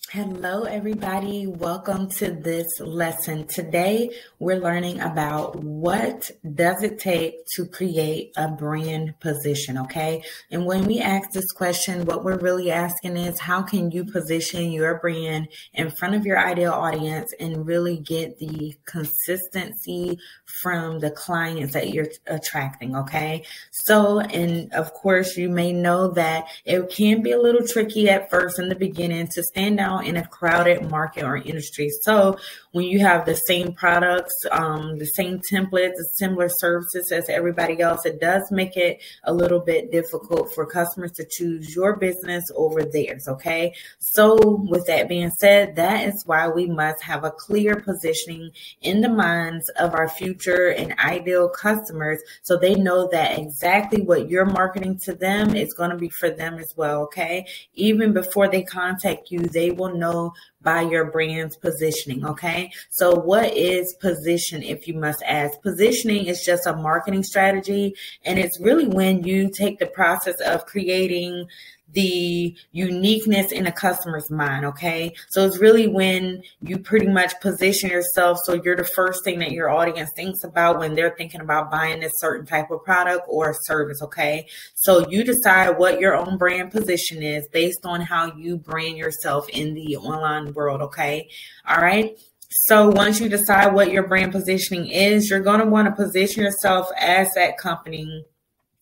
Hello, everybody. Welcome to this lesson. Today, we're learning about what does it take to create a brand position, okay? And when we ask this question, what we're really asking is how can you position your brand in front of your ideal audience and really get the consistency from the clients that you're attracting, okay? So, and of course, you may know that it can be a little tricky at first in the beginning to stand out in a crowded market or industry. So when you have the same products, the same templates, the similar services as everybody else, it does make it a little bit difficult for customers to choose your business over theirs, okay? So with that being said, that is why we must have a clear positioning in the minds of our future and ideal customers so they know that exactly what you're marketing to them is going to be for them as well, okay? Even before they contact you, they will know by your brand's positioning, okay? So what is position, if you must ask? Positioning is just a marketing strategy, and it's really when you take the process of creating the uniqueness in a customer's mind, okay? So it's really when you pretty much position yourself so you're the first thing that your audience thinks about when they're thinking about buying a certain type of product or service, okay? So you decide what your own brand position is based on how you brand yourself in the online world, okay? All right? So once you decide what your brand positioning is, you're going to want to position yourself as that company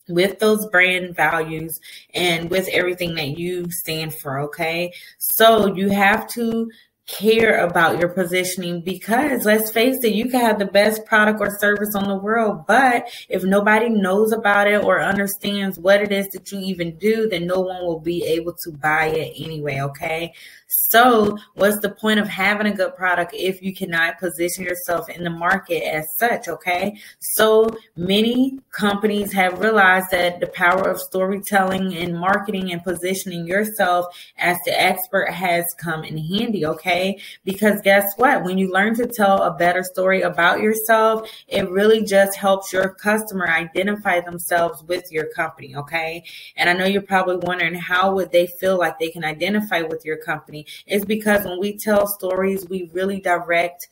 with those brand values and with everything that you stand for, okay? So you have to care about your positioning because let's face it, you can have the best product or service on the world, but if nobody knows about it or understands what it is that you even do, then no one will be able to buy it anyway, okay? So what's the point of having a good product if you cannot position yourself in the market as such, okay? So many companies have realized that the power of storytelling and marketing and positioning yourself as the expert has come in handy, okay? Because guess what? When you learn to tell a better story about yourself, it really just helps your customer identify themselves with your company, okay? And I know you're probably wondering, how would they feel like they can identify with your company? It's because when we tell stories, we really direct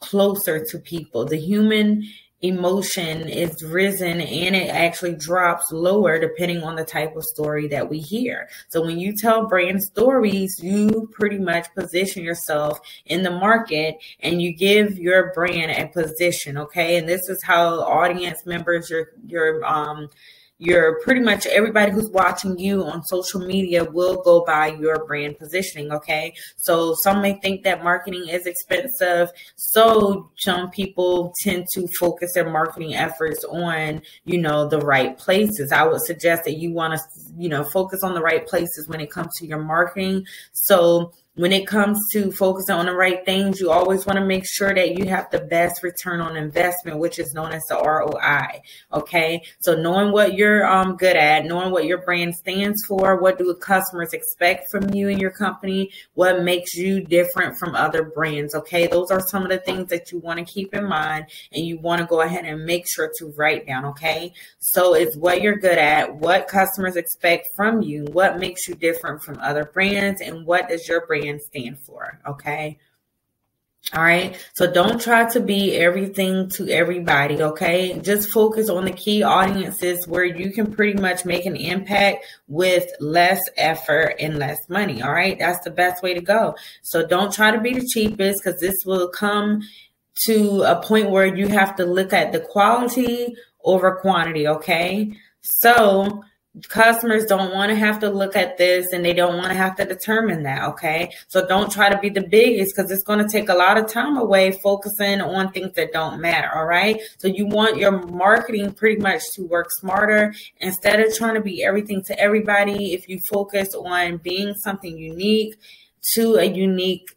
closer to people. The human emotion is risen and it actually drops lower depending on the type of story that we hear. So when you tell brand stories, you pretty much position yourself in the market and you give your brand a position, okay? And this is how audience members, your pretty much everybody who's watching you on social media will go by your brand positioning, okay? So some may think that marketing is expensive. So some people tend to focus their marketing efforts on, the right places. I would suggest that you want to, focus on the right places when it comes to your marketing. So when it comes to focusing on the right things, you always want to make sure that you have the best return on investment, which is known as the ROI. Okay. So knowing what you're good at, knowing what your brand stands for, what do customers expect from you and your company, what makes you different from other brands. Okay. Those are some of the things that you want to keep in mind and you want to go ahead and make sure to write down. Okay. So it's what you're good at, what customers expect from you, what makes you different from other brands, and what does your brand stand for, okay? All right, so don't try to be everything to everybody, okay? Just focus on the key audiences where you can pretty much make an impact with less effort and less money, all right? That's the best way to go. So don't try to be the cheapest because this will come to a point where you have to look at the quality over quantity, okay? So customers don't want to have to look at this and they don't want to have to determine that, okay? So don't try to be the biggest because it's going to take a lot of time away focusing on things that don't matter, all right? So you want your marketing pretty much to work smarter. Instead of trying to be everything to everybody, if you focus on being something unique to a unique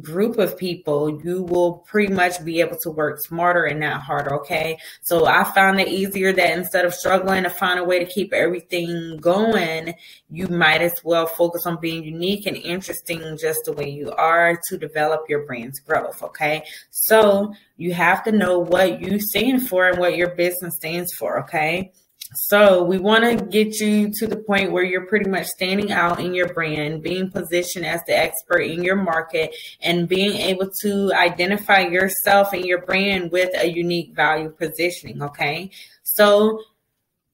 group of people, you will pretty much be able to work smarter and not harder, okay? So I found it easier that instead of struggling to find a way to keep everything going, you might as well focus on being unique and interesting just the way you are to develop your brand's growth, okay? So you have to know what you stand for and what your business stands for, okay? So we want to get you to the point where you're pretty much standing out in your brand, being positioned as the expert in your market, and being able to identify yourself and your brand with a unique value positioning. Okay. So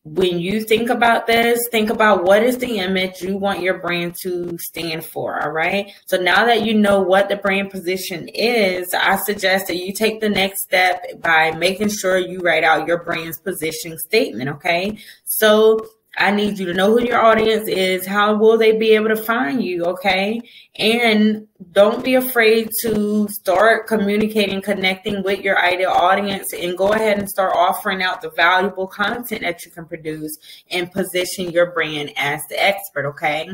when you think about this, think about what is the image you want your brand to stand for. All right. So now that you know what the brand position is, I suggest that you take the next step by making sure you write out your brand's positioning statement. Okay. So I need you to know who your audience is. How will they be able to find you? Okay. And don't be afraid to start communicating, connecting with your ideal audience, and go ahead and start offering out the valuable content that you can produce and position your brand as the expert. Okay.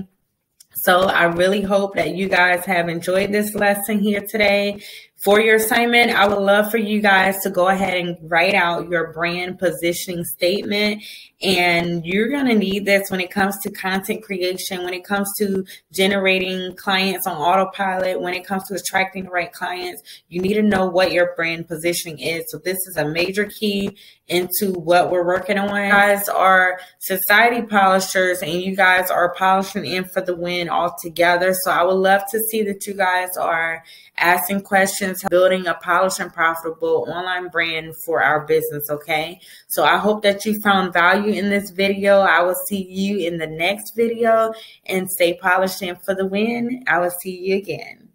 So I really hope that you guys have enjoyed this lesson here today. For your assignment, I would love for you guys to go ahead and write out your brand positioning statement. And you're going to need this when it comes to content creation, when it comes to generating clients on autopilot, when it comes to attracting the right clients. You need to know what your brand positioning is. So this is a major key into what we're working on. You guys are society polishers, and you guys are polishing in for the win all together. So I would love to see that you guys are asking questions, building a polished and profitable online brand for our business. Okay. So I hope that you found value in this video. I will see you in the next video, and stay polished in for the win. I will see you again.